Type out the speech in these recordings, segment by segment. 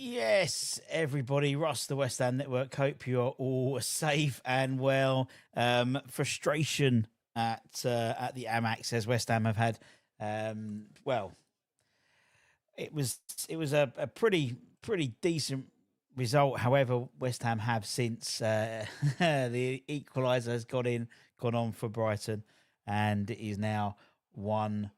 Yes, everybody, Ross, the West Ham Network. Hope you are all safe and well. Frustration at the Amex as West Ham have had. Well, it was it was a pretty decent result. However, West Ham have since the equaliser has gone on for Brighton, and it is now 1-1.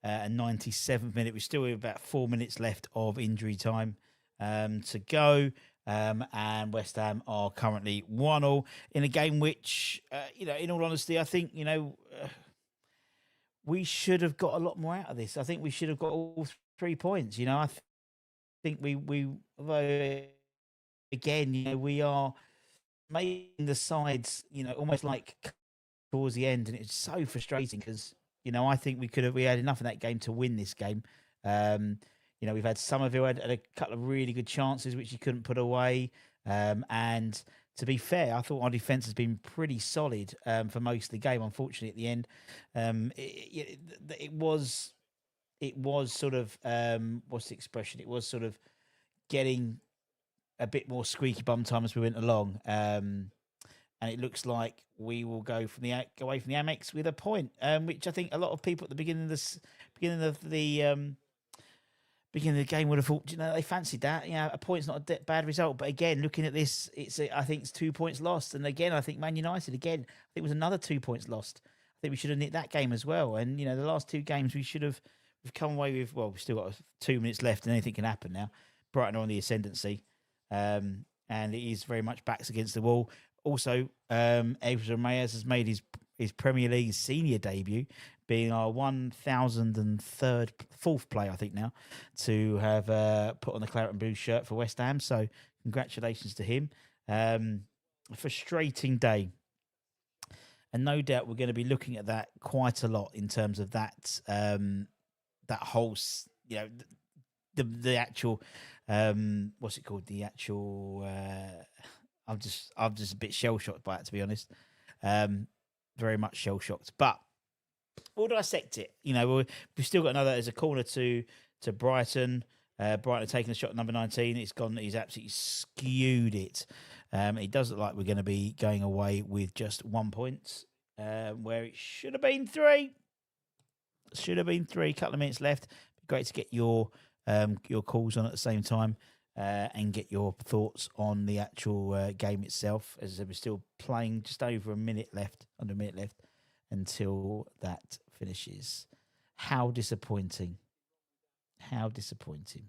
97th minute. We still have about 4 minutes left of injury time to go. And West Ham are currently 1-1 in a game which, in all honesty, I think, we should have got a lot more out of this. I think we should have got all 3 points. Think although, again, we are making the sides, almost like towards the end, and it's so frustrating because I think we had enough in that game to win this game. We've had Somerville had a couple of really good chances which he couldn't put away. And to be fair, I thought our defence has been pretty solid for most of the game. Unfortunately, at the end, it was sort of what's the expression? It was sort of getting a bit more squeaky bum time as we went along. And it looks like we will go away from the Amex with a point, which I think a lot of people at the beginning of the game would have thought, they fancied that. A point's not a bad result, but again, looking at this, I think it's 2 points lost, and again, I think Man United again, I think it was another 2 points lost. I think we should have nicked that game as well, and the last two games we've come away with. Well, we've still got 2 minutes left, and anything can happen now. Brighton are on the ascendancy, and it is very much backs against the wall. Also, 𝗥𝗘𝗩𝗜𝗪 has made his Premier League senior debut, being our 4th player, I think now, to have put on the claret and blue shirt for West Ham. So congratulations to him. A frustrating day. And no doubt we're going to be looking at that quite a lot in terms of that whole, the actual, what's it called? The actual... I'm just a bit shell shocked by it, to be honest. Very much shell shocked, but we'll dissect it. We've still got another. There's a corner to Brighton. Brighton are taking the shot at number 19. It's gone. He's absolutely skewed it. It does look like we're going to be going away with just 1 point, where it should have been 3. Should have been 3. Couple of minutes left. Great to get your calls on at the same time. And get your thoughts on the actual game itself. As I said, we're still playing just under a minute left until that finishes. How disappointing. How disappointing.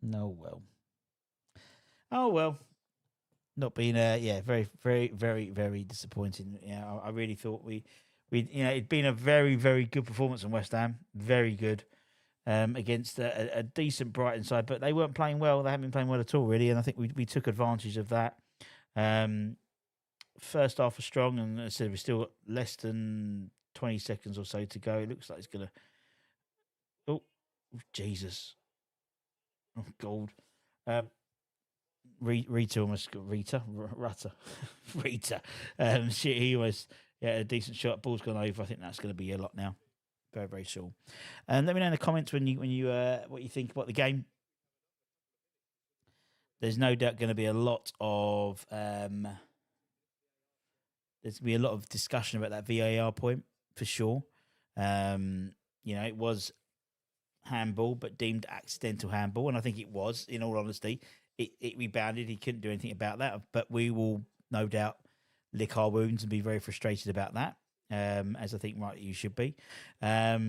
No, well. Oh, well. Not being, very, very, very, very disappointing. I really thought it'd been a very, very good performance from West Ham. Very good. Against a decent Brighton side, but they weren't playing well. They haven't been playing well at all, really, and I think we took advantage of that. First half was strong, and as I said, we've still got less than 20 seconds or so to go. It looks like it's going to... Oh, Jesus. Oh, God. Rita almost got Rita. He was a decent shot. Ball's gone over. I think that's going to be a lot now. Very, very sure. And let me know in the comments when you what you think about the game. There's no doubt going to be a lot of discussion about that VAR point for sure. It was handball, but deemed accidental handball, and I think it was. In all honesty, it rebounded. He couldn't do anything about that, but we will no doubt lick our wounds and be very frustrated about that. As I think you should be. But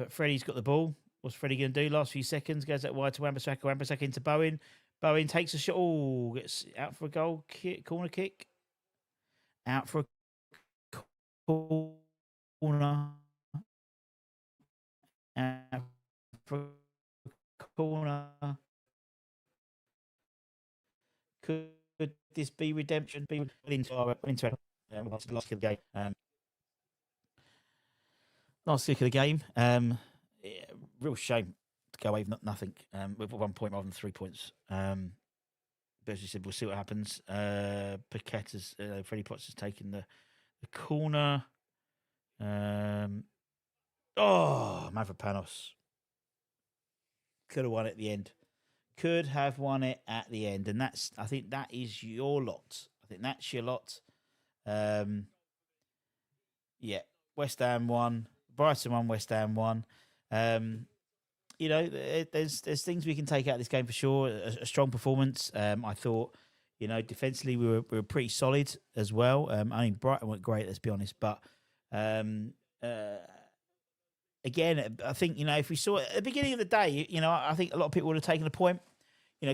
Freddie's got the ball. What's Freddie going to do? Last few seconds, goes out wide to Wan-Bissaka. Wan-Bissaka into Bowen. Bowen takes a shot. Oh, gets out for a goal. Corner kick. Out for a corner. Out for a corner. Could this be redemption? Be into last kick of the game. Last kick of the game. Real shame to go away with nothing. With 1 point rather than 3 points. But as you said, we'll see what happens. Freddie Potts has taken the corner. 𝗪𝗚𝗪𝗧. Could have won at the end. Could have won it at the end, and I think that is your lot. I think that's your lot. Yeah, West Ham won, Brighton won, West Ham won. There's things we can take out of this game for sure. A strong performance. I thought, defensively we were pretty solid as well. I mean, Brighton weren't great, let's be honest, but again, I think if we saw it at the beginning of the day, I think a lot of people would have taken a point.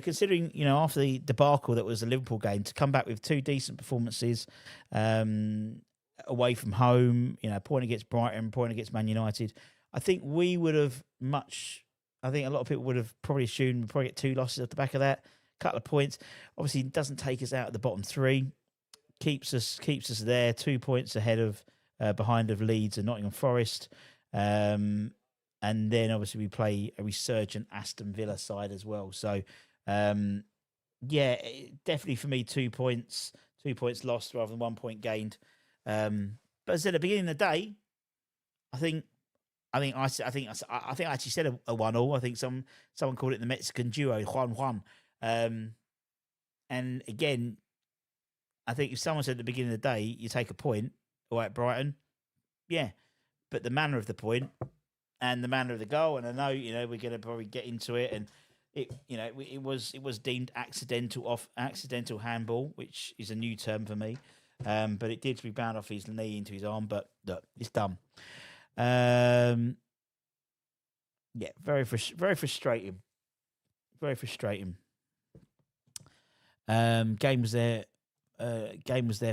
Considering after the debacle that was the Liverpool game, to come back with two decent performances away from home, point against Brighton, point against Man United, I think we would have I think a lot of people would have probably assumed we'd probably get 2 losses off the back of that, couple of points. Obviously, it doesn't take us out of the bottom 3, keeps us there, 2 points ahead of behind of Leeds and Nottingham Forest. And then obviously we play a resurgent Aston Villa side as well. So, definitely for me 2 points lost rather than 1 point gained. But as I said at the beginning of the day, I think I actually said a 1-1. I think someone called it the Mexican duo, Juan. And again, I think if someone said at the beginning of the day, you take a point away at Brighton, yeah. But the manner of the point and the manner of the goal, and I know we're going to probably get into it, and it was deemed accidental handball, which is a new term for me. But it did rebound off his knee into his arm. But look, it's done. Very frustrating. Very frustrating. Game was there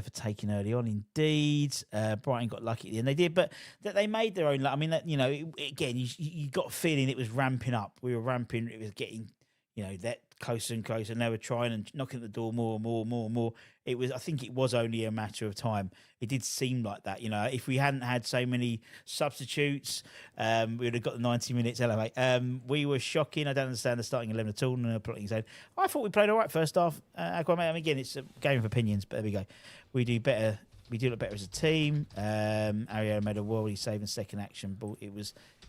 for taking early on. Indeed, Brighton got lucky at the end. They did, but they made their own luck. I mean, again, you got a feeling it was ramping up. We were ramping. It was getting, that closer and closer. And they were trying and knocking at the door more and more. I think it was only a matter of time. It did seem like that. If we hadn't had so many substitutes, we would have got the 90 minutes elevate. We were shocking. I don't understand the starting 11 at all. And I thought we played all right first half. Again, it's a game of opinions, but there we go. We do better. We do look better as a team. Ariel made a worldly save in second action, but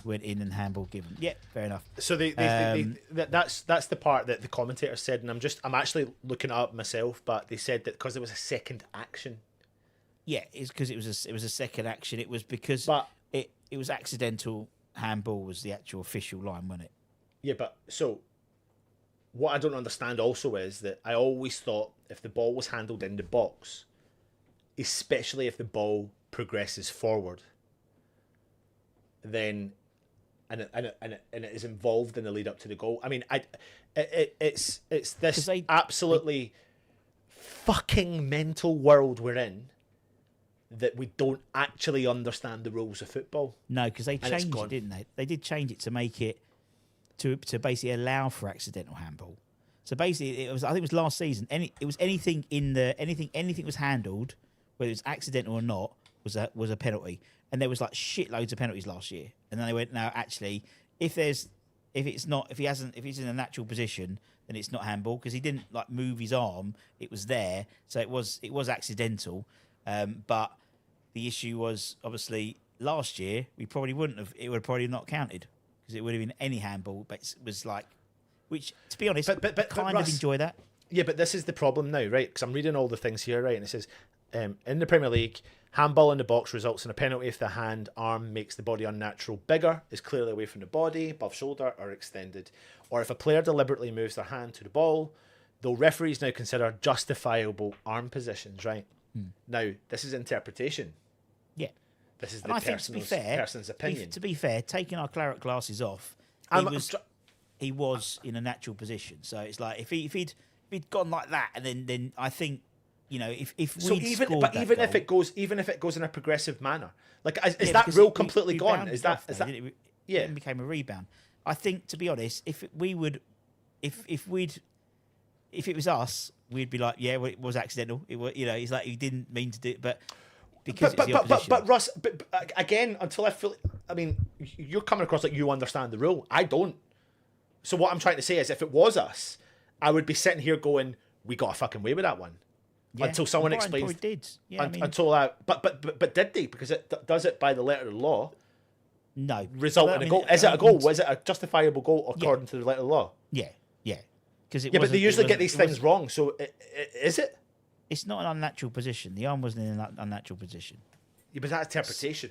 went in and handball given. Yeah, fair enough. So that's the part that the commentator said, and I'm actually looking it up myself, but they said that because it was a second action. Yeah, it's because it was a second action. It was because it was accidental handball was the actual official line, wasn't it? Yeah, but so what I don't understand also is that I always thought if the ball was handled in the box, especially if the ball progresses forward, then and it is involved in the lead up to the goal. I mean, it's this absolutely fucking mental world we're in that we don't actually understand the rules of football. No, because they changed it, didn't they? They did change it to make it to basically allow for accidental handball. So basically, I think it was last season. Anything was handled, whether it's accidental or not, was a penalty. And there was like shitloads of penalties last year. And then they went, no, actually, if he's in a natural position, then it's not handball because he didn't like move his arm. It was there, so it was accidental. But the issue was obviously last year it would have probably not counted because it would have been any handball. But it was like, which to be honest, but kind of enjoy that. Yeah, but this is the problem now, right? Because I'm reading all the things here, right? And it says, in the Premier League, handball in the box results in a penalty if the arm makes the body unnatural bigger, is clearly away from the body, above shoulder, or extended. Or if a player deliberately moves their hand to the ball, though referees now consider justifiable arm positions, right? Now, this is interpretation. Yeah. This is person's opinion. To be fair, taking our claret glasses off, he was in a natural position. So it's like if he'd gone like that, and then I think, if even if it goes in a progressive manner, like is that rule completely gone? It became a rebound. I think, to be honest, if it was us, we'd be like, yeah, well, it was accidental. It was, he's like, he didn't mean to do it, but because it's the opposition. But Russ, again, you're coming across like you understand the rule. I don't. So what I'm trying to say is, if it was us, I would be sitting here going, we got a fucking way with that one. Yeah, until someone explains. Did. Yeah, but did they? Because it does it by the letter of the law. No. result in a goal. Is it a goal? Was it a justifiable goal according to the letter of the law? Yeah. Because but they usually get these things wrong. So is it? It's not an unnatural position. The arm wasn't in an unnatural position. Yeah, but that's interpretation.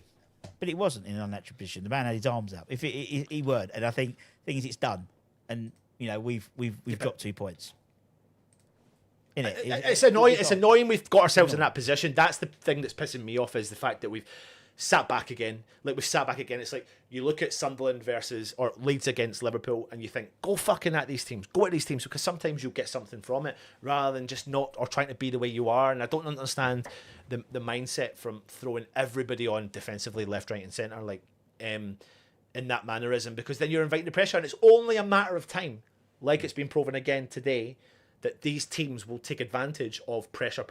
But it wasn't in an unnatural position. The man had his arms up. If he weren't, and I think thing is, it's done, and we've dropped 2 points. It's annoying. It's annoying. We've got ourselves in that position. That's the thing that's pissing me off, is the fact that we've sat back again. It's like you look at Sunderland or Leeds against Liverpool, and you think, go fucking at these teams. Go at these teams, because sometimes you'll get something from it rather than just not, or trying to be the way you are. And I don't understand the mindset from throwing everybody on defensively, left, right, and centre, like in that mannerism, because then you're inviting the pressure, and it's only a matter of time, like it's been proven again today, that these teams will take advantage of pressure.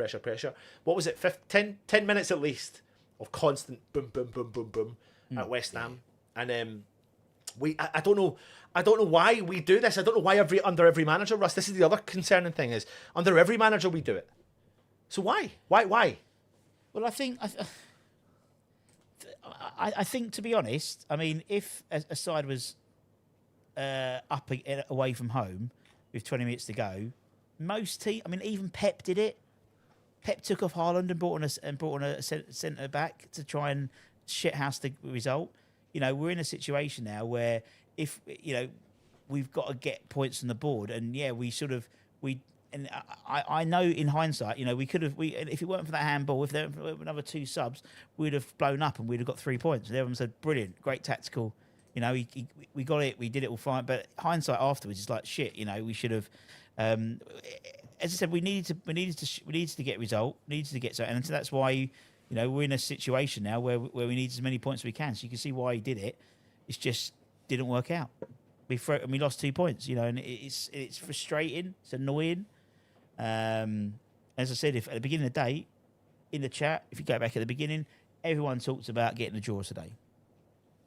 What was it? 10 minutes at least of constant boom at West Ham, and I don't know why we do this. I don't know why under every manager, Russ. This is the other concerning thing, is under every manager we do it. So why? Well, I think to be honest, I mean, if a side was up away from home with 20 minutes to go, most teams, I mean, even Pep did it. Pep took off Haaland and brought on a centre back to try and shithouse the result. We're in a situation now where if we've got to get points on the board, and and I know in hindsight, we could have, if it weren't for that handball, if there were another 2 subs, we'd have blown up and we'd have got 3 points. And everyone said, brilliant, great tactical. We got it, we did it all fine. But hindsight afterwards is like, shit. We should have. As I said, we needed to get a result, and so that's why we're in a situation now where we need as many points as we can. So you can see why he did it. It's just didn't work out. We lost 2 points, and it's frustrating. It's annoying. As I said, if at the beginning of the day, in the chat, if you go back at the beginning, everyone talked about getting the draw today.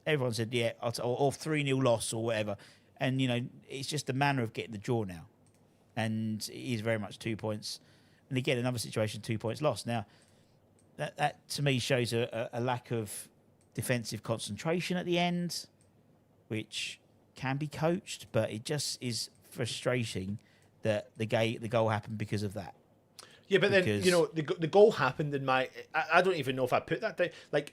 Everyone said, yeah, or 3-0 loss or whatever, and it's just the manner of getting the draw now. And it is very much 2 points. And again, another situation, 2 points lost. Now, that to me shows a lack of defensive concentration at the end, which can be coached, but it just is frustrating that the goal happened because of that. Yeah, but then, the goal happened in I don't even know if I put that down. Like,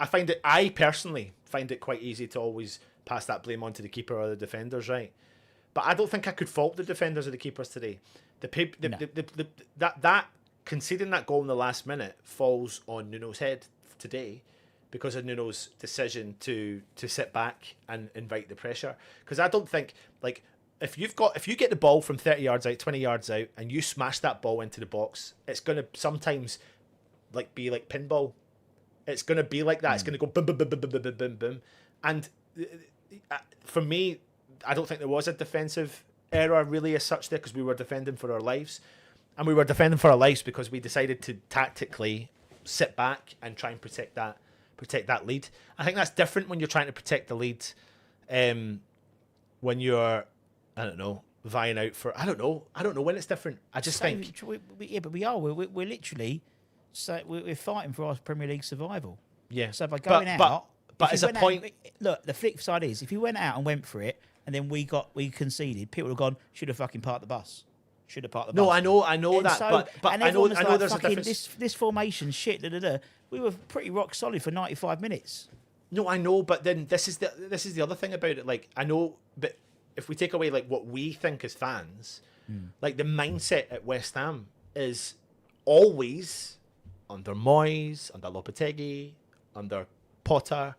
I personally find it quite easy to always pass that blame on to the keeper or the defenders, right? But I don't think I could fault the defenders or the keepers today. That conceding that goal in the last minute falls on Nuno's head today, because of Nuno's decision to sit back and invite the pressure. Because I don't think, like, if you get the ball from 30 yards out, 20 yards out, and you smash that ball into the box, it's gonna sometimes be like pinball. It's gonna be like that. It's gonna go boom, boom, boom, boom, boom, boom, boom, boom. And for me, I don't think there was a defensive error really as such there, because we were defending for our lives. And we were defending for our lives because we decided to tactically sit back and try and protect that lead. I think that's different when you're trying to protect the lead, when you're, I don't know, vying out for, I don't know when it's different. I just think... But we are. We're literally... So we're fighting for our Premier League survival. Yeah. So by going out... But as a point... Look, the flip side is, if you went out and went for it, and then we conceded, people would have gone, should have fucking parked the bus. Should have parked the bus. No, I know that, but I know there's a difference. This formation, shit, we were pretty rock solid for 95 minutes. No, I know, but then this is the other thing about it. Like, I know, but if we take away like what we think as fans, like the mindset at West Ham is always under Moyes, under Lopetegui, under Potter,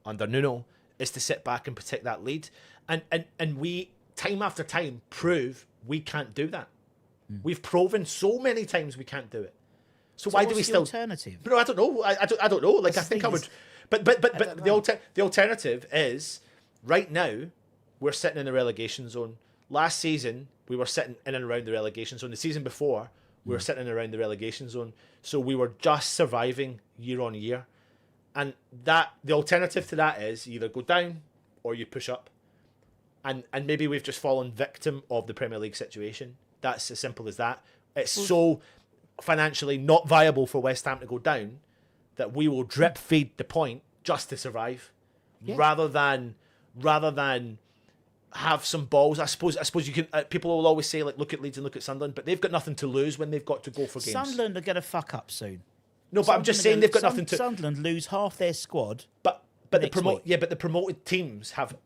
under Nuno, is to sit back and protect that lead. And we, time after time, prove we can't do that. We've proven so many times we can't do it. So why do we still... alternative? No, I don't know. I don't know. Like, I think I would... But the alternative is, right now, we're sitting in the relegation zone. Last season, we were sitting in and around the relegation zone. The season before, we were sitting around the relegation zone. So we were just surviving year on year. And the alternative to that is you either go down or you push up. And maybe we've just fallen victim of the Premier League situation. That's as simple as that. It's so financially not viable for West Ham to go down that we will drip feed the point just to survive, Yeah. rather than have some balls. I suppose you can. People will always say, like, look at Leeds and look at Sunderland, but they've got nothing to lose when they've got to go for games. Sunderland are going to fuck up soon. No, but I'm just saying they've got nothing to. Sunderland lose half their squad. But the week. but the promoted teams have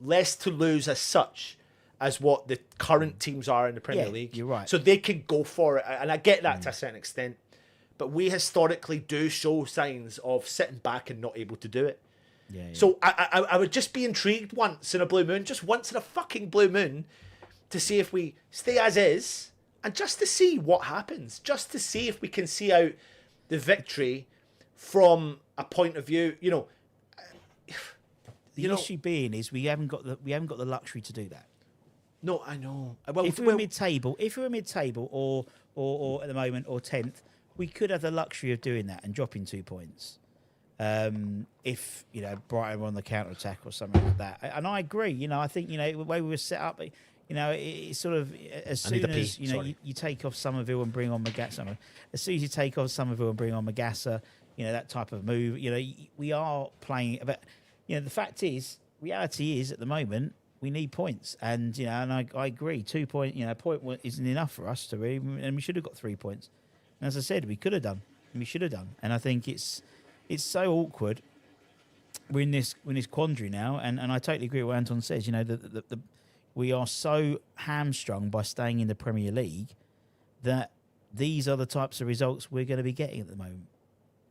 less to lose as such as what the current teams are in the Premier League. You're right. So they can go for it, and I get that to a certain extent. But we historically do show signs of sitting back and not able to do it. Yeah. So I would just be intrigued once in a blue moon, just once in a fucking blue moon, to see if we stay as is, and just to see what happens, just to see if we can see out the victory from a point of view, The issue being is we haven't got the luxury to do that. No, I know. Well, if we were mid-table, or at the moment or 10th, we could have the luxury of doing that and dropping 2 points. If Brighton were on the counter attack or something like that, and I agree. I think the way we were set up, it's sort of as soon as you take off Somerville and bring on Magassa. As soon as you take off Somerville and bring on Magassa, that type of move. We are playing, but the fact is, reality is at the moment we need points, and and I agree. 2 point, a point isn't enough for us to really, and we should have got 3 points. And as I said, we could have done, and we should have done, and I think it's so awkward. We're in this quandary now, and I totally agree with what Anton says. We are so hamstrung by staying in the Premier League that these are the types of results we're going to be getting at the moment.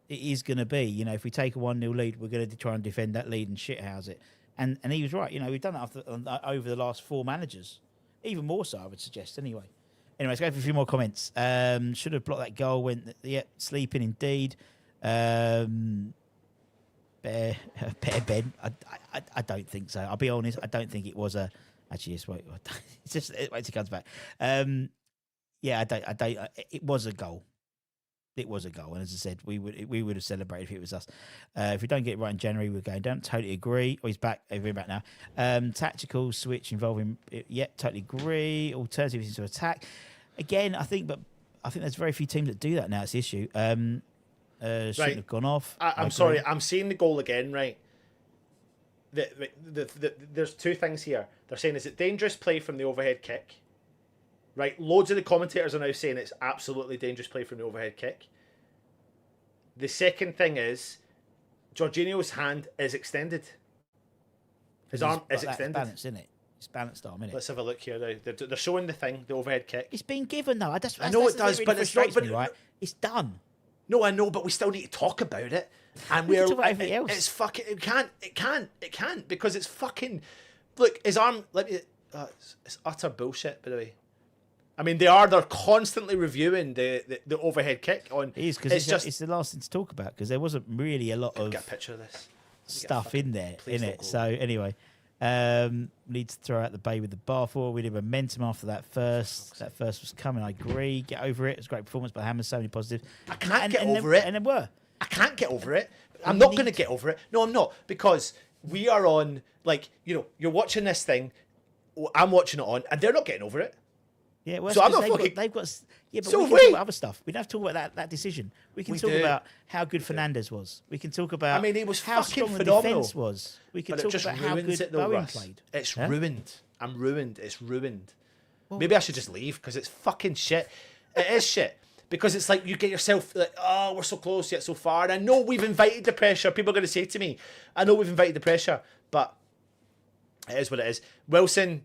It is going to be, if we take a 1-0 lead, we're going to try and defend that lead and shithouse it. And he was right. We've done that over the last 4 managers, even more so, I would suggest. Anyway, let's go for a few more comments. Should have blocked that goal. Sleeping indeed. Bear Ben. I don't think so. I'll be honest. I don't think it was a. Actually, yes. Wait. It's just wait till it comes back. Yeah, I don't. It was a goal. It was a goal, and as I said, we would have celebrated if it was us. If we don't get it right in January, we're going down. Totally agree. Oh, he's back. We're back now. Tactical switch involving. Totally agree. Alternatives to attack. Again, I think there's very few teams that do that now. It's the issue. Shouldn't have gone off. I'm sorry. I'm seeing the goal again. Right. There's 2 things here. They're saying, is it dangerous play from the overhead kick? Right, loads of the commentators are now saying it's absolutely dangerous play from the overhead kick. The second thing is, Jorginho's hand is extended. His arm is extended. It's balanced, isn't it? It's balanced arm, isn't it? Let's have a look here now. They're showing the thing, the overhead kick. It's been given though. I know it does, but it's not. But right, it's done. No, I know, but we still need to talk about it. And we can talk about everything else. It's fucking. It can't because it's fucking. Look, his arm. It's utter bullshit, by the way. I mean, they're constantly reviewing the overhead kick on. It is because it's the last thing to talk about because there wasn't really a lot of get a picture of this stuff in there, in it. Go. So anyway, need to throw out the baby with the bathwater. We did momentum after that first. That first was coming. I agree. Get over it. It was a great performance by Hammers. So many positives. I can't get over it. And there were. I can't get over it. I'm not going to get over it. No, I'm not, because we are on, you're watching this thing, I'm watching it on, and they're not getting over it. Yeah, well, so I'm not they've got. Yeah, but so we can talk about other stuff. We don't have to talk about that decision. We can talk about how good Fernandes was. We can talk about. It was how fucking strong phenomenal. the defense was. We can talk about how good Bowen played. It's ruined. I'm ruined. It's ruined. Well, maybe I should just leave because it's fucking shit. It is shit. Because it's like you get yourself like, oh, we're so close yet so far. And I know we've invited the pressure. People are going to say to me, I know we've invited the pressure, but it is what it is. Wilson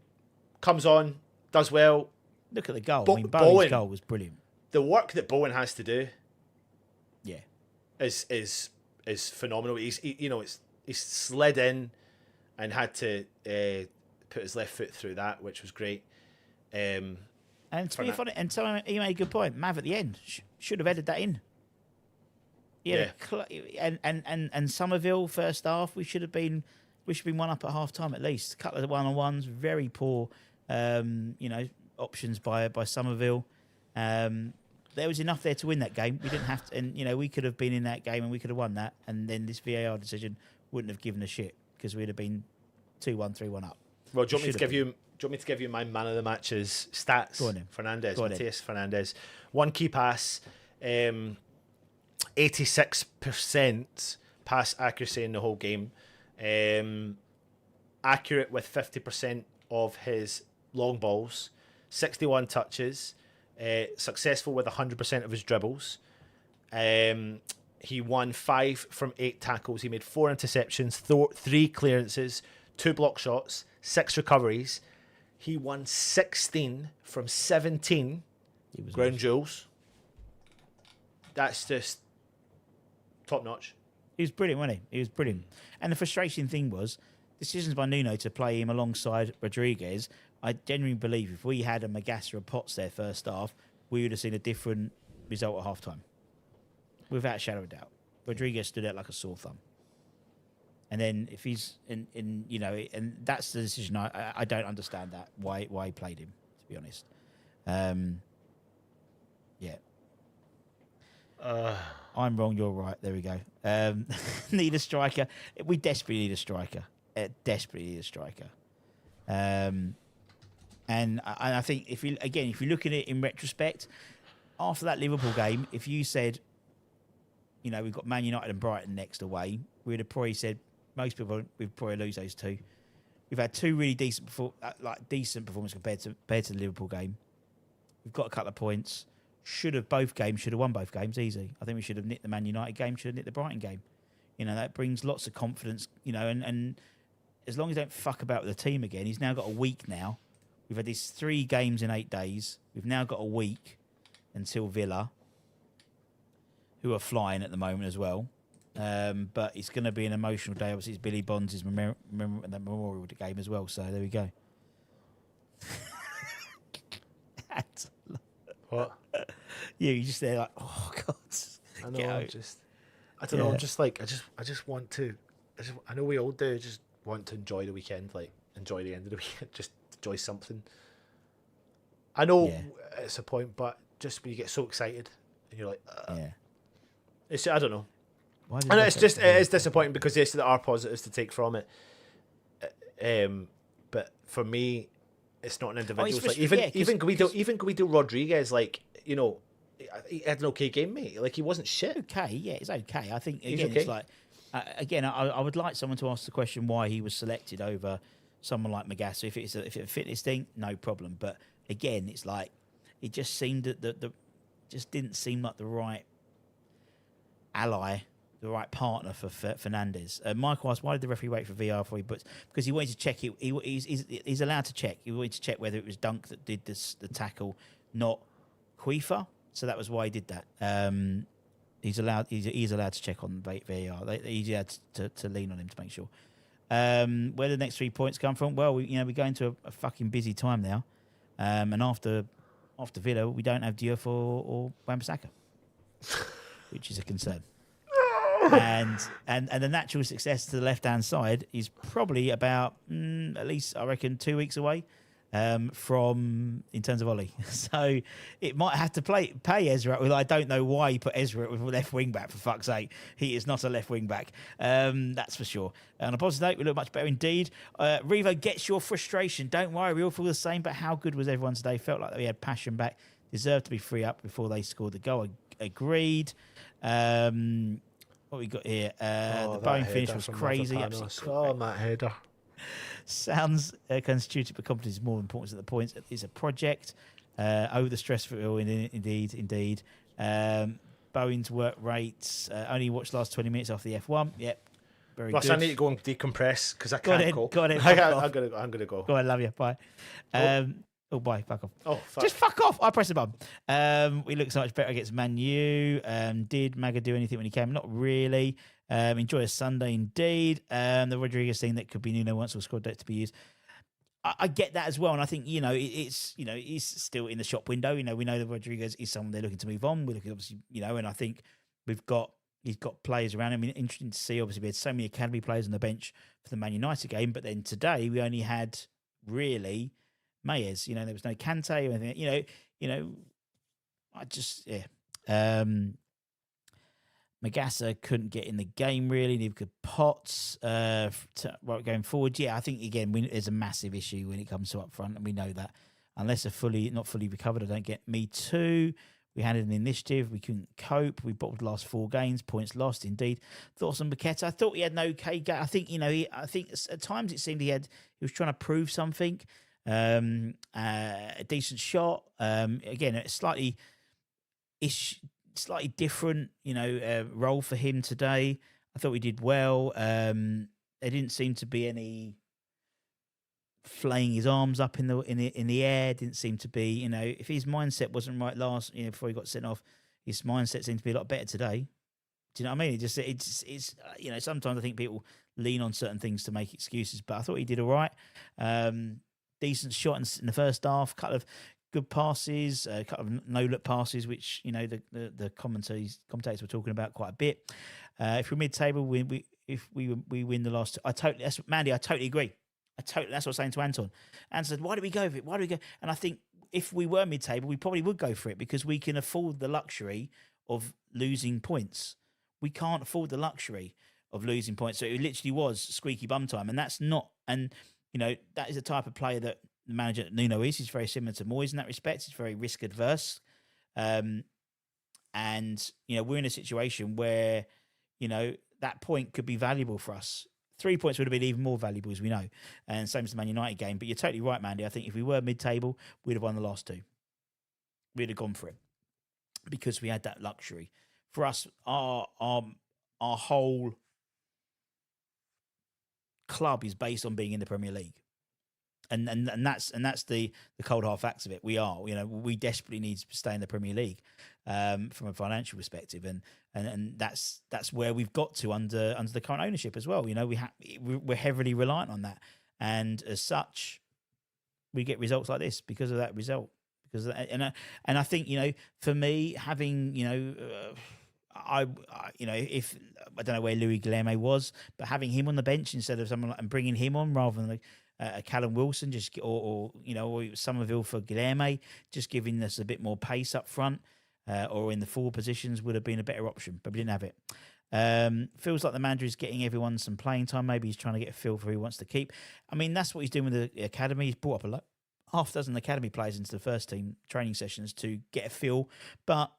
comes on, does well. Look at the goal. Bowen's goal was brilliant. The work that Bowen has to do, is phenomenal. He's slid in and had to put his left foot through that, which was great. And to be funny, and so he made a good point. Mav at the end should have headed that in. And Somerville first half, we should have been 1 up at half time at least. A couple of 1-on-1s, very poor, options by Somerville. There was enough there to win that game. We didn't have to, and we could have been in that game and we could have won that. And then this VAR decision wouldn't have given a shit because we'd have been 2-1, 3-1 up. Well, do you want me to give you my man of the match's stats? Go on then. Matheus Fernandes. 1 key pass, 86% pass accuracy in the whole game. Accurate with 50% of his long balls, 61 touches, successful with 100% of his dribbles. He won 5 from 8 tackles. He made 4 interceptions, 3 clearances, 2 block shots, 6 recoveries. He won 16 from 17 ground duels. That's just top notch. He was brilliant, wasn't he? He was brilliant. And the frustrating thing was decisions by Nuno to play him alongside Rodriguez. I genuinely believe if we had a 𝗥𝗚𝗚𝗛𝗧 or Potts there first half, we would have seen a different result at half time. Without a shadow of a doubt. Rodriguez stood out like a sore thumb. And then if he's in and that's the decision. I don't understand that why he played him, to be honest. Yeah. I'm wrong, you're right. There we go. Need a striker. We desperately need a striker. And I think if you look at it in retrospect, after that Liverpool game, if you said, we've got Man United and Brighton next away, we would have probably said most people we'd probably lose those 2. We've had 2 really decent performances compared to the Liverpool game. We've got a couple of points. Should have won both games easy. I think we should have nicked the Man United game, should have nicked the Brighton game. That brings lots of confidence, and as long as he don't fuck about with the team again, he's now got a week now. We've had these 3 games in 8 days. We've now got a week until Villa, who are flying at the moment as well. But it's going to be an emotional day. Obviously, it's Billy Bonds' memorial game as well. So there we go. What? Yeah, you're just there like, oh God. I know. I don't know. I'm just like, I just want to. I know we all do. Just want to enjoy the weekend, like enjoy the end of the weekend, just enjoy something. I know it's a point, but just when you get so excited and you're like, it's, I don't know. I know it is disappointing because there are positives to take from it. But for me, it's not an individual. Like even Guido Rodriguez, like he had an okay game, mate. Like he wasn't shit. Okay, yeah, it's okay. I think again, it's like I would like someone to ask the question why he was selected over someone like 𝗥𝗚𝗚𝗛𝗧. If it's a fitness thing, no problem. But again, it's like it just seemed that just didn't seem like the right ally, the right partner for Fernandes. Michael asked, why did the referee wait for VR before he puts? Because he wanted to check it. He's allowed to check. He wanted to check whether it was Dunk that did the tackle, not qiFA. So that was why he did that. He's allowed to check on VAR. He's allowed to lean on him to make sure. Where do the next 3 points come from? Well, we're going to a fucking busy time now. And after Villa, we don't have Diouf or Wan-Bissaka, which is a concern. and the natural success to the left-hand side is probably about at least, I reckon, 2 weeks away from in terms of Ollie. So it might have to pay Ezra. Well, I don't know why he put Ezra with left wing back, for fuck's sake. He is not a left wing back. That's for sure. On a positive note, we look much better indeed. Revo gets your frustration. Don't worry, we all feel the same. But how good was everyone today? Felt like we had passion back. Deserved to be 3 up before they scored the goal. Agreed. What we got here? The Bowen finish was crazy. Oh, that header. Sounds constituted, but competence is more important than the points. It's a project. Over the stress for it all, indeed. Bowen's work rates. Only watched last 20 minutes after the F1. Yep. Very Russ, good. I need to go and decompress because I can't go. Go ahead. I'm gonna go. Go ahead, love you. Bye. Bye. Fuck off. Oh, fuck. Just fuck off. I pressed the button. We look so much better against Man U. Did Maga do anything when he came? Not really. Enjoy a Sunday indeed. The Rodriguez thing that could be Nuno once or squad date to be used. I get that as well, and I think he's still in the shop window. We know that Rodriguez is someone they're looking to move on. We're looking obviously, and I think he's got players around him. Interesting to see. Obviously, we had so many academy players on the bench for the Man United game, but then today we only had really Mayes. There was no Kante or anything. 𝗥𝗚𝗚𝗛𝗧 couldn't get in the game really. Neither could Potts going forward. Yeah, I think again there's a massive issue when it comes to up front, and we know that unless they're not fully recovered, I don't get me too. We had an initiative. We couldn't cope. We bottled the last 4 games. Points lost, indeed. Thoughts on 𝗥𝗘𝗦𝗧? I thought he had an okay game. I think, I think at times it seemed he was trying to prove something. A decent shot. Again, it's slightly different, role for him today. I thought he did well. There didn't seem to be any flaying his arms up in the air. Didn't seem to be, if his mindset wasn't right before he got sent off, his mindset seemed to be a lot better today. Do you know what I mean? It's sometimes I think people lean on certain things to make excuses, but I thought he did all right. Decent shot in the first half, couple of good passes, a couple of no-look passes, which the commentators were talking about quite a bit. If we're mid-table, if we win the last, Mandy, I totally agree. That's what I was saying to Anton. Anton said, "Why do we go with it? Why do we go?" And I think if we were mid-table, we probably would go for it because we can afford the luxury of losing points. We can't afford the luxury of losing points. So it literally was squeaky bum time, and that's not. And that is the type of player that the manager Nuno is. He's very similar to Moyes in that respect. He's very risk adverse, and we're in a situation where that point could be valuable for us. 3 points would have been even more valuable, as we know, and same as the Man United game. But you're totally right, Mandy. I think if we were mid-table, we'd have won the last 2. We'd have gone for it because we had that luxury. For us, our whole club is based on being in the Premier League, and that's the cold hard facts of it. We desperately need to stay in the Premier League from a financial perspective, and that's where we've got to under the current ownership as well. We're heavily reliant on that, and as such, we get results like this because of that result. Because of that. And I think for me, having if I don't know where 𝗥𝗘𝗓𝗓𝗓𝗓 was, but having him on the bench instead of someone and bringing him on rather than Callum Wilson, or Somerville for 𝗥𝗘𝗓𝗓𝗓𝗓, just giving us a bit more pace up front, or in the forward positions would have been a better option, but we didn't have it. Feels like the manager is getting everyone some playing time. Maybe he's trying to get a feel for who he wants to keep. I mean, that's what he's doing with the academy. He's brought up half a dozen academy players into the first team training sessions to get a feel, but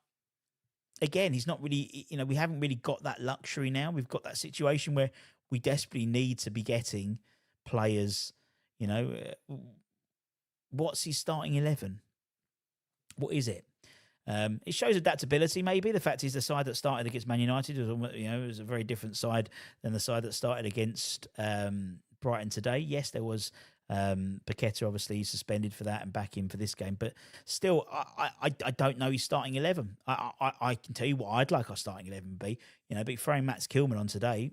again, he's not really, we haven't really got that luxury now. We've got that situation where we desperately need to be getting players, what's his starting 11? What is it? It shows adaptability, maybe. The fact is the side that started against Man United was a very different side than the side that started against Brighton today. Yes, there was 𝗥𝗘𝗦𝗧 obviously suspended for that and back in for this game, but still, I don't know his starting 11. I can tell you what I'd like our starting 11 to be. But throwing Mats Kilman on today,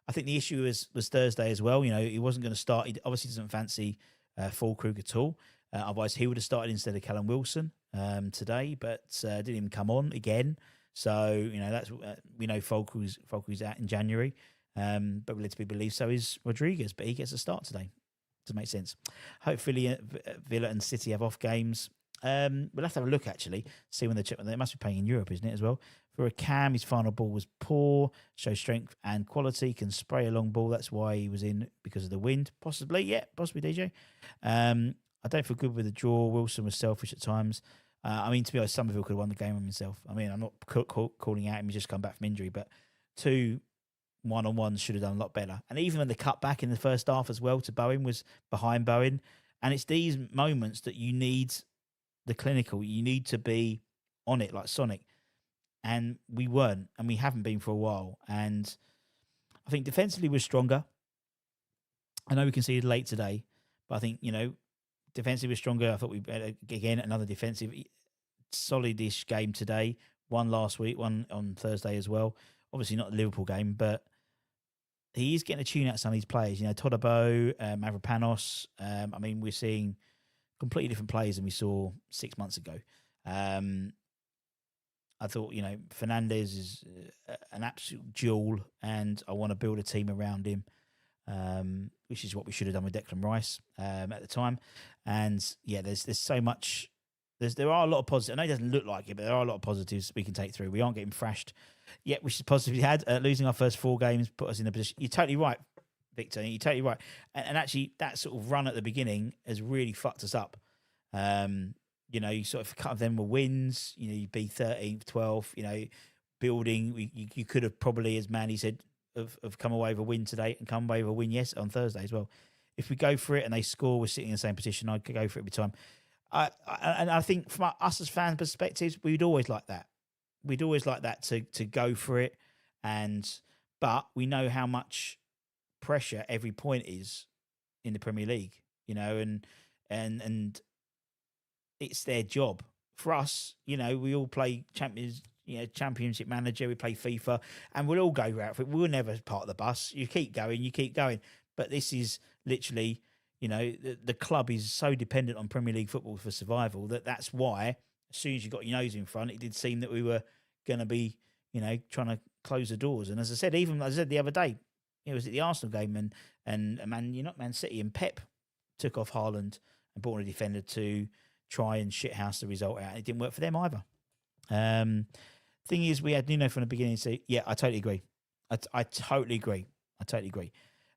I think the issue was Thursday as well. He wasn't going to start. He obviously doesn't fancy Füllkrug at all. Otherwise, he would have started instead of Callum Wilson today, but didn't even come on again. So that's we know Füllkrug's out in January. But we're led to be believed so is Rodriguez, but he gets a start today. Doesn't make sense. Hopefully Villa and City have off games. We'll have to have a look, actually, see when they must be playing in Europe, isn't it, as well? For a Cam, his final ball was poor, shows strength and quality, can spray a long ball. That's why he was in, because of the wind. Possibly, yeah, possibly, DJ. I don't feel good with the draw. Wilson was selfish at times. To be honest, Somerville could have won the game on himself. I'm not calling out him, he's just come back from injury, but 2 one-on-ones should have done a lot better. And even when the cut back in the first half as well to Bowen was behind Bowen. And it's these moments that you need the clinical. You need to be on it like Sonic. And we weren't, and we haven't been for a while. And I think defensively we're stronger. I know we conceded late today, but I think, defensively we're stronger. I thought we again, another defensive solid-ish game today. One last week, one on Thursday as well. Obviously not the Liverpool game, but he is getting a tune out of some of these players. Todibo, Mavropanos. We're seeing completely different players than we saw 6 months ago. I thought, Fernandez is an absolute jewel, and I want to build a team around him, which is what we should have done with Declan Rice at the time. And yeah, there's so much. There are a lot of positives. I know it doesn't look like it, but there are a lot of positives we can take through. We aren't getting thrashed yet, which is positive. We had losing our first 4 games put us in a position. You're totally right, Victor. You're totally right. And actually, that sort of run at the beginning has really fucked us up. You sort of cut them with wins. You'd be 13th, 12th. Building. You could have probably, as Manny said, have come away with a win today and come away with a win on Thursday as well. If we go for it and they score, we're sitting in the same position. I'd go for it every time. And I think from us as fan perspectives, we'd always like that. We'd always like that to go for it, but we know how much pressure every point is in the Premier League, and it's their job. For us, we all play Championship Manager, we play FIFA, and we'll all go out for it. We'll never part the bus. You keep going. But this is literally, the club is so dependent on Premier League football for survival that's why, as soon as you got your nose in front, it did seem that we were going to be, trying to close the doors. And as I said the other day, it was at the Arsenal game, and Man City and Pep took off Haaland and brought in a defender to try and shithouse the result out. It didn't work for them either. Thing is, we had Nuno from the beginning say, yeah, I totally agree. I totally agree.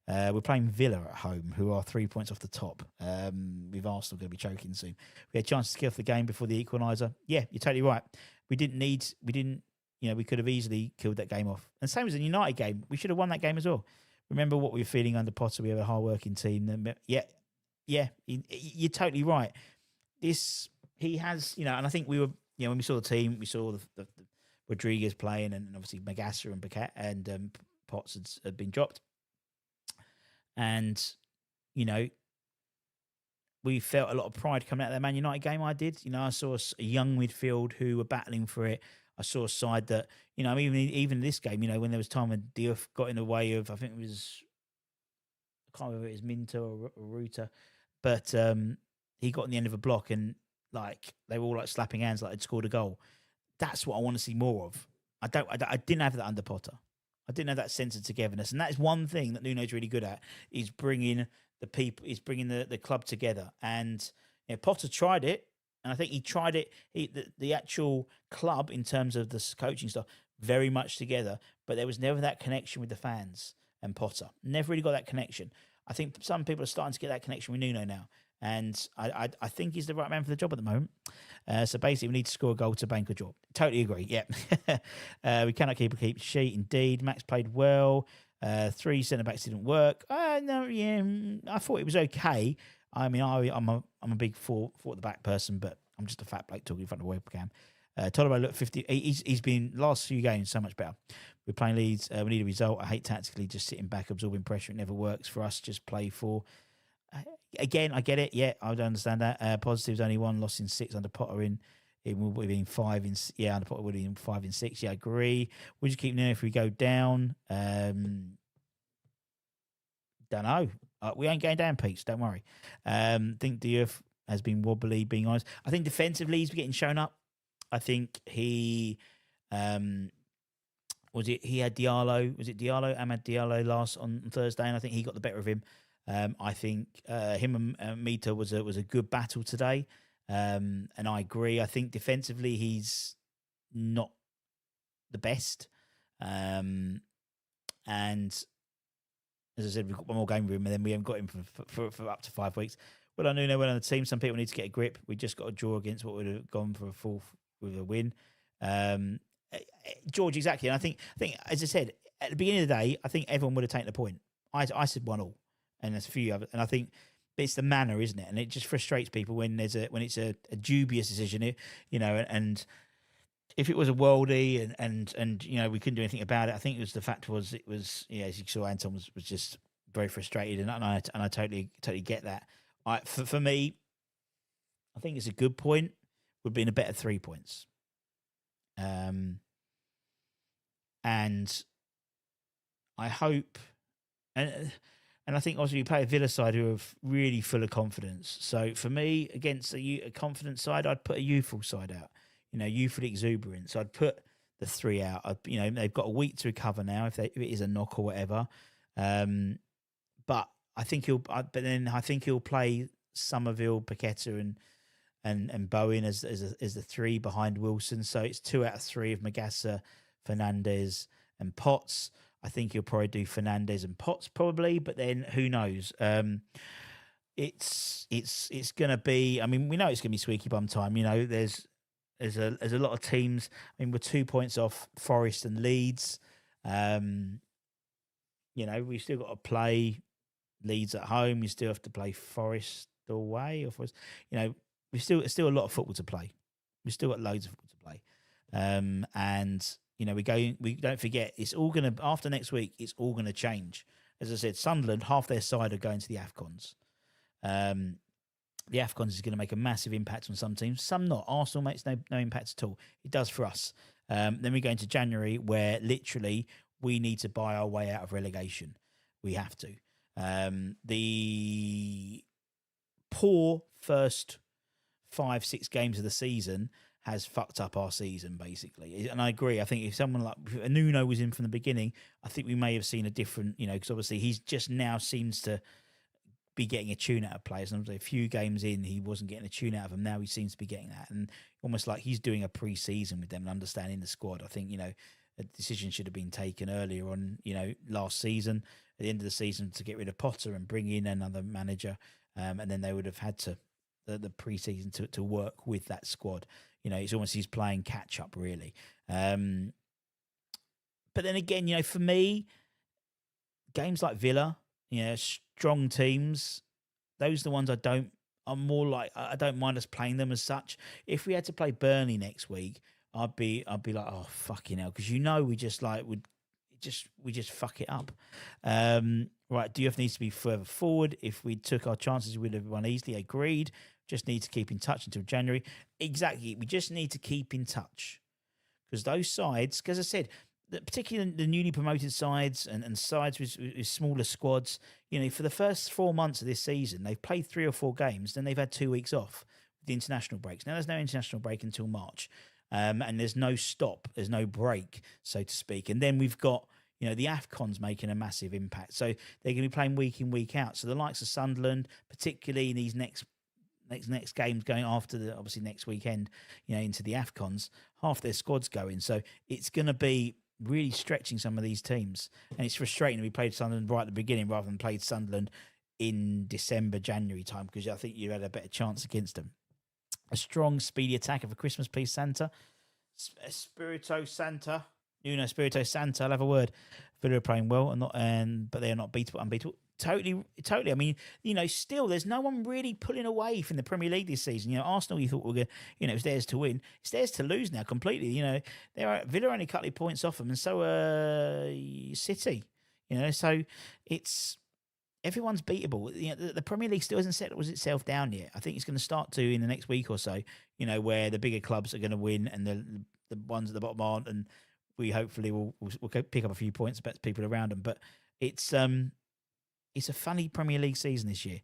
We're playing Villa at home, who are 3 points off the top. With Arsenal going to be choking soon. We had a chance to kill off the game before the equaliser. Yeah, you're totally right. We could have easily killed that game off. And same as the United game, we should have won that game as well. Remember what we were feeling under Potter? We have a hard-working team. Yeah, you're totally right. He has, and I think we were, when we saw the team, we saw the Rodriguez playing, and obviously 𝗥𝗘𝗓 and Paquet and Potts had been dropped. And, we felt a lot of pride coming out of that Man United game. I did. I saw a young midfield who were battling for it. I saw a side that, even this game, when there was time when Diouf got in the way of, I think it was, I can't remember if it was Minter or Ruta, but he got in the end of a block and, they were all slapping hands like they'd scored a goal. That's what I want to see more of. I didn't have that under Potter. I didn't have that sense of togetherness, and that is one thing that Nuno's really good at: is bringing the people, is bringing the club together. And Potter tried it, and I think he tried it. The actual club, in terms of the coaching stuff, very much together, but there was never that connection with the fans and Potter. Never really got that connection. I think some people are starting to get that connection with Nuno now. And I think he's the right man for the job at the moment. So basically, we need to score a goal to bank a draw. Totally agree. Yeah. We cannot keep a keep sheet. Indeed, Max played well. 3 centre backs didn't work. No, yeah, I thought it was okay. I mean, I'm a big four at the back person, but I'm just a fat bloke talking in front of a webcam. Tolero looked 50. He's been last few games so much better. We're playing Leeds. We need a result. I hate tactically just sitting back, absorbing pressure. It never works for us. Just play for. Again, I get it. Yeah, I don't understand that. Positives only 1, lost in 6 under Potter. It would have been 5 in. Yeah, under Potter would have been 5 in 6. Yeah, I agree. Would you keep Nuno if we go down? Don't know. We ain't going down, Pete's. Don't worry. Think Diouf has been wobbly. Being honest, I think defensively he's getting shown up. I think he he had Diallo. Was it Diallo? Amad Diallo last on Thursday, and I think he got the better of him. I think him and Mita was a good battle today, and I agree. I think defensively he's not the best, and as I said, we've got one more game with him, and then we haven't got him for up to 5 weeks. Well, I know when on the team, some people need to get a grip. We just got a draw against what would have gone for a fourth with a win. George, exactly, and I think as I said at the beginning of the day, I think everyone would have taken the point. I said 1-1. And there's a few others, and I think it's the manner, isn't it? And it just frustrates people when it's a dubious decision, and if it was a worldie and we couldn't do anything about it. I think the fact was as you saw, Anton was just very frustrated, and I totally get that. For me, I think it's a good point. Would be in a better 3 points, and I hope and I think also you play a Villa side who are really full of confidence. So for me, against a confident side, I'd put a youthful side out. Youthful exuberance. I'd put the 3 out. They've got a week to recover now if it is a knock or whatever. But I think he'll play Somerville, Paqueta, and Bowen as the 3 behind Wilson. So it's 2 out of 3 of 𝗥𝗚𝗓, Fernandes, and Potts. I think he'll probably do Fernandes and Potts probably, but then who knows? it's going to be. I mean, we know it's going to be squeaky bum time. You know, there's a lot of teams. I mean, we're 2 points off Forest and Leeds. You know, we've still got to play Leeds at home. We still have to play Forest away, or Forest. You know, it's still a lot of football to play. We've still got loads of football to play. And you know, we don't forget, it's all gonna, after next week, it's all gonna change. As I said, Sunderland, half their side are going to the AFCONs. The AFCONs is going to make a massive impact on some teams, some not. Arsenal makes no impact at all. It does for us. Then we go into January, where literally we need to buy our way out of relegation. We have to. The poor first 5-6 games of the season has fucked up our season, basically. And I agree. I think if someone like Nuno was in from the beginning, I think we may have seen a different, you know, because obviously he's just now seems to be getting a tune out of players. And a few games in, he wasn't getting a tune out of them. Now he seems to be getting that. And almost like he's doing a pre-season with them and understanding the squad. I think, you know, a decision should have been taken earlier on, you know, last season, at the end of the season, to get rid of Potter and bring in another manager. And then they would have had to, the pre-season to work with that squad. You know, it's almost he's playing catch up, really. But then again, you know, for me, games like Villa, you know, strong teams, those are the ones I'm more like, I don't mind us playing them as such. If we had to play Burnley next week, I'd be like, oh, fucking hell, because you know we just fuck it up. Right, DUF needs to be further forward. If we took our chances, we'd have won easily. Agreed. Just need to keep in touch until January. Exactly. We just need to keep in touch, because those sides, because I said, particularly the newly promoted sides and sides with smaller squads, you know, for the first 4 months of this season, they've played 3 or 4 games, then they've had 2 weeks off with the international breaks. Now there's no international break until March, and there's no stop, there's no break, so to speak. And then we've got, you know, the AFCON's making a massive impact, so they're going to be playing week in, week out. So the likes of Sunderland, particularly in these next games going after the, obviously next weekend, you know, into the AFCONs, half their squad's going. So it's going to be really stretching some of these teams. And it's frustrating that we played Sunderland right at the beginning rather than played Sunderland in December, January time, because I think you had a better chance against them. A strong, speedy attacker for Christmas, please, Santa. Espirito Santa. Nuno Espirito Santa, I'll have a word. Villa are playing well, but they are not unbeatable. Totally. I mean, you know, still there's no one really pulling away from the Premier League this season. You know, Arsenal, you thought were going, you know, it's theirs to win. It's theirs to lose now completely. You know, Villa are only a couple of points off them, and so City. You know, so everyone's beatable. You know, the Premier League still hasn't settled itself down yet. I think it's going to start to in the next week or so. You know, where the bigger clubs are going to win and the ones at the bottom aren't, and we hopefully will pick up a few points about people around them. But it's a funny Premier League season this year.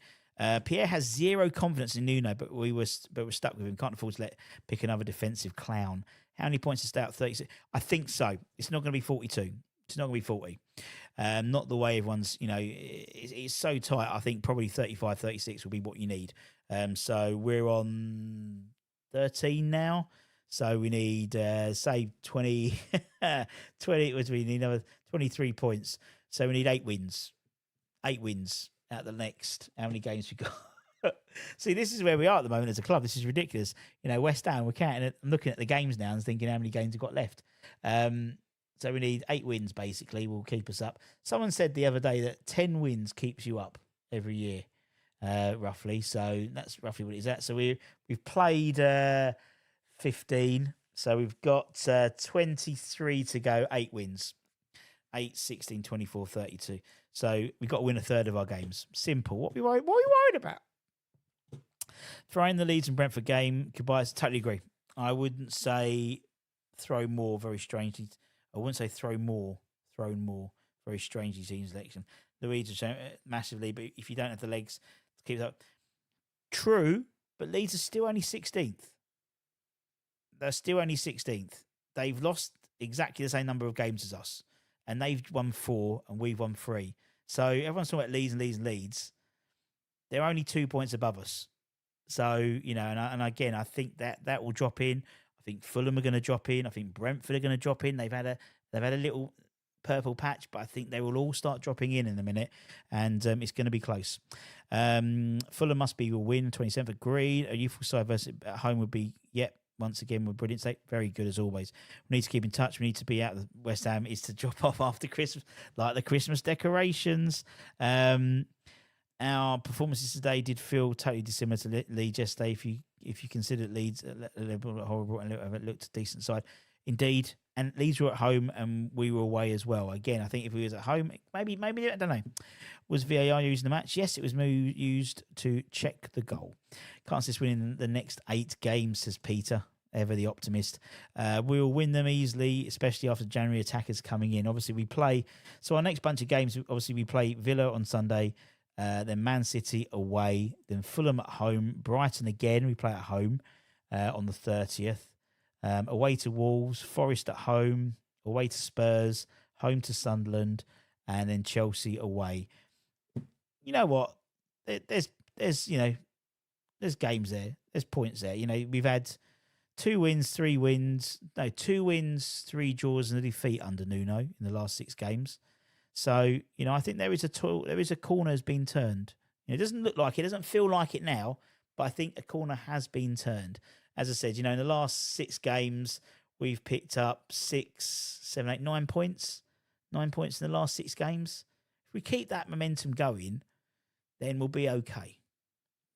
Pierre has zero confidence in Nuno, but we're stuck with him. Can't afford to pick another defensive clown. How many points to stay out? 36. I think so. It's not going to be 42. It's not going to be 40. Not the way everyone's, you know, it's so tight. I think probably 35, 36 will be what you need. So we're on 13 now. So we need, say, 20, 20, we need another 23 points. So we need 8 wins. 8 wins out of the next, how many games we got? See, this is where we are at the moment as a club. This is ridiculous. You know, West Ham, we're counting it. I'm looking at the games now and thinking how many games we've got left. So we need 8 wins, basically, will keep us up. Someone said the other day that 10 wins keeps you up every year, roughly. So that's roughly what it's at. So we've played 15. So we've got 23 to go, 8 wins. 8, 16, 24, 32. So we've got to win a third of our games. Simple. What are we worried about? Throwing the Leeds and Brentford game, goodbye. Totally agree. I wouldn't say throw more, very strangely. I wouldn't say thrown more, very strangely seen selection. The Leeds are showing massively, but if you don't have the legs to keep it up. True, but Leeds are still only 16th. They're still only 16th. They've lost exactly the same number of games as us. And they've won 4 and we've won 3. So everyone's talking about Leeds. They're only 2 points above us. So, you know, and again, I think that will drop in. I think Fulham are going to drop in. I think Brentford are going to drop in. They've had a little purple patch, but I think they will all start dropping in a minute, and it's going to be close. Fulham must be a win, 27th. Agreed. A youthful side versus at home would be, once again, with brilliant state. Very good as always. We need to keep in touch. We need to be out. West Ham is to drop off after Christmas, like the Christmas decorations. Our performances today did feel totally dissimilar to Leeds yesterday. If you consider Leeds a little bit horrible and it looked a decent side, indeed. And Leeds were at home and we were away as well. Again, I think if we was at home, maybe I don't know. Was VAR using the match? Yes, it was used to check the goal. Can't see us winning the next 8 games, says Peter, ever the optimist. We will win them easily, especially after January attackers coming in. Obviously, we play. So our next bunch of games, obviously, we play Villa on Sunday, then Man City away, then Fulham at home, Brighton again. We play at home on the 30th. Away to Wolves, Forest at home, away to Spurs, home to Sunderland, and then Chelsea away. You know what? There's games there. There's points there. You know, we've had 2 wins, 3 draws, and a defeat under Nuno in the last 6 games. So, you know, I think there is a corner has been turned. You know, it doesn't look like it, doesn't feel like it now, but I think a corner has been turned. As I said, you know, in the last 6 games, we've picked up 6, 7, 8, 9 points. 9 points in the last 6 games. If we keep that momentum going, then we'll be okay.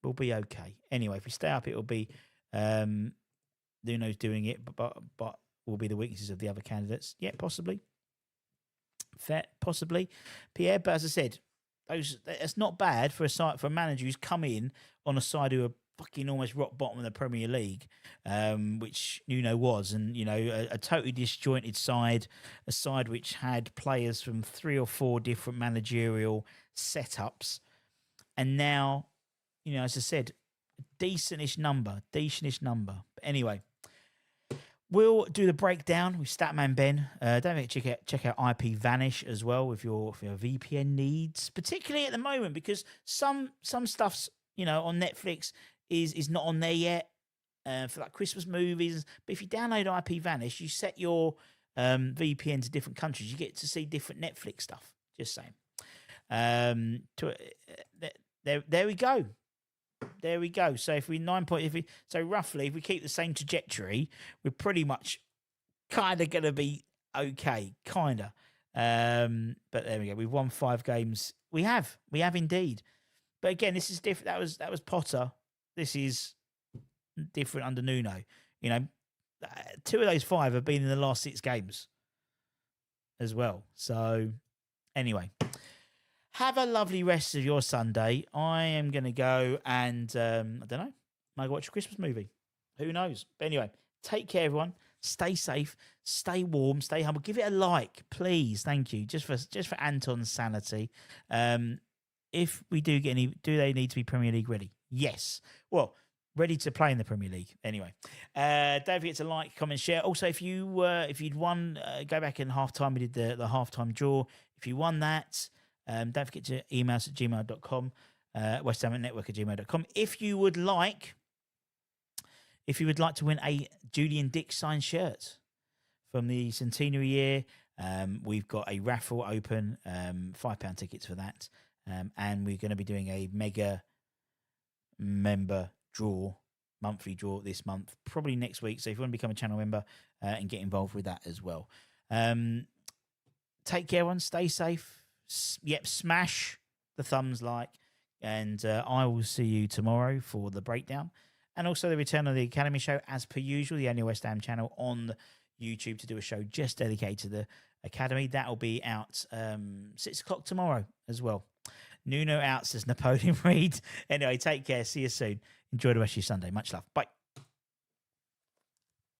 We'll be okay. Anyway, if we stay up, it will be Nuno's doing it, but will be the weaknesses of the other candidates. Yeah, possibly. Fair, possibly. Pierre, but as I said, it's not bad for a manager who's come in on a side who are fucking almost rock bottom of the Premier League, which Nuno was, and you know, a totally disjointed side, a side which had players from 3 or 4 different managerial setups, and now, you know, as I said, decentish number. But anyway, we'll do the breakdown with Statman Ben. Don't forget to check out IP Vanish as well with your VPN needs, particularly at the moment, because some stuff's, you know, on Netflix is not on there yet for like Christmas movies. But if you download IP Vanish, you set your VPN to different countries, you get to see different Netflix stuff. Just saying. There we go. There we go. So if we roughly, if we keep the same trajectory, we're pretty much kind of going to be okay, kind of. But there we go. We've won 5 games. We have indeed. But again, this is different. That was Potter. This is different under Nuno. You know, 2 of those 5 have been in the last 6 games as well. So anyway, have a lovely rest of your Sunday. I am going to go and, I don't know, maybe watch a Christmas movie. Who knows? But anyway, take care, everyone. Stay safe, stay warm, stay humble. Give it a like, please. Thank you. Just for Anton's sanity. If we do get any, do they need to be Premier League ready? Yes. Well, ready to play in the Premier League. Anyway, don't forget to like, comment, share. Also, if you'd won, go back in halftime. We did the halftime draw. If you won that, don't forget to email us at gmail.com, westhamnetwork@gmail.com. If you would like to win a Julian Dick signed shirt from the centenary year, we've got a raffle open, £5 tickets for that. And we're going to be doing a mega member draw, monthly draw this month, probably next week. So if you want to become a channel member and get involved with that as well. Take care, everyone. Stay safe. Smash the thumbs like. And I will see you tomorrow for the breakdown. And also the return of the Academy show, as per usual, the only West Ham channel on YouTube to do a show just dedicated to the Academy. That will be out 6 o'clock tomorrow as well. Nuno out, says Napoleon Reed. Anyway, take care. See you soon. Enjoy the rest of your Sunday. Much love. Bye.